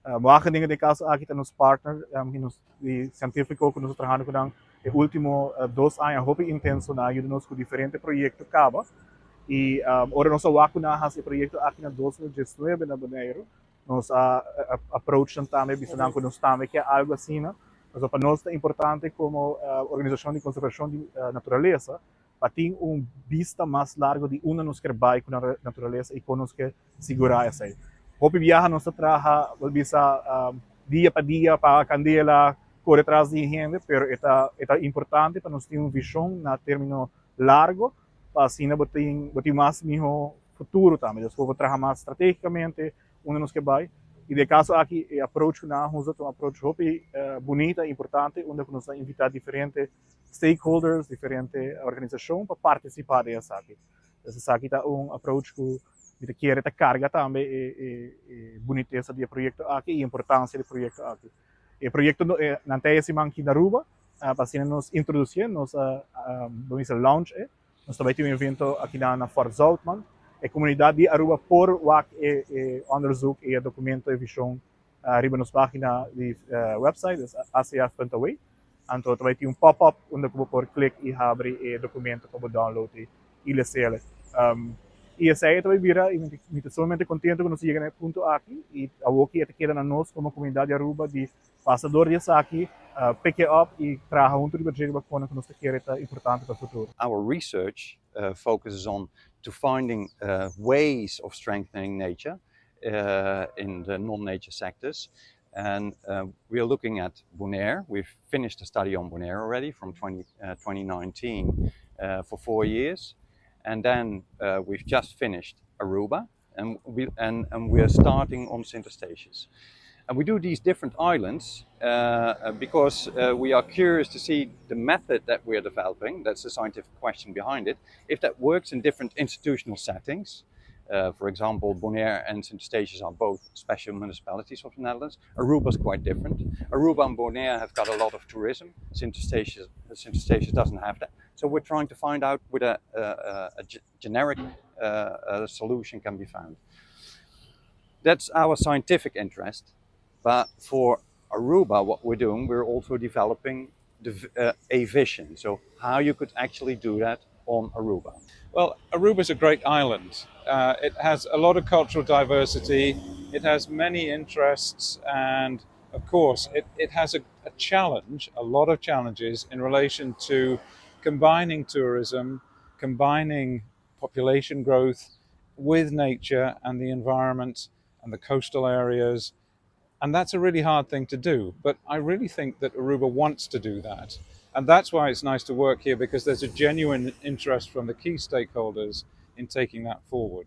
Mga kadingan din kaso kita nos partner, di científico que nos trabajando com o último 2 anos, hopi intenso na ajuda-nos com diferente projeto caba. E ora nós wako na has projeto aqui na 2019 na Bonaire. Nós approach também bisogna com nós também que é algo assim, né? Mas para nós é importante como organização de conservação de naturaleza, para ter vista mais largo de onde nós queremos com a natureza e como nós quer segurar essa. Hopi viaja nós trabalha, bisa dia para dia para candela, corre atrás de gente, pero é importante para nós ter uma visão na término largo, para assim botar mais meu futuro também. Nós vamos trabalhar mais estrategicamente, onde nós queremos. E de caso aqui, o approach que nós usamos é um approach hopi bonita, importante, onde nós vamos invitar diferentes stakeholders, diferentes organizações para participar dessa aqui. Essa aqui está approach que kita quer esta carga também e boniteza do projeto aqui e importância do projeto aqui. O projeto não tem esse manque na Aruba, para nos introduzir, vamos a launch, nós também temos evento aqui na Fort Zoutman, a comunidade de Aruba por o onderzoek e documento e visão riba nos página de website, acf.away. Então também tem pop-up onde você pode clicar e abrir o documento para download e ler. E essa aí também vira, e me estou somente contente que nós chegamos nesse ponto aqui, e a que queda na nós como comunidade de Aruba de passadores aqui, pick it up e traga junto de projeto para que nós queremos é importante para o futuro. Our research focuses on to finding ways of strengthening nature in the non-nature sectors. And we are looking at Bonaire. We've finished a study on Bonaire already from 2019 for 4 years. And then we've just finished Aruba, and we are starting on Syntestatius. And we do these different islands because we are curious to see the method that we are developing, that's the scientific question behind it, if that works in different institutional settings. For example, Bonaire and Syntestatius are both special municipalities of the Netherlands. Aruba is quite different. Aruba and Bonaire have got a lot of tourism. Syntestatius doesn't have that. So we're trying to find out whether a generic solution can be found. That's our scientific interest. But for Aruba, what we're doing, we're also developing a vision. So how you could actually do that on Aruba. Well, Aruba is a great island. It has a lot of cultural diversity. It has many interests, and of course, it has a challenge, a lot of challenges in relation to combining tourism, combining population growth with nature and the environment and the coastal areas. And that's a really hard thing to do. But I really think that Aruba wants to do that. And that's why it's nice to work here, because there's a genuine interest from the key stakeholders in taking that forward.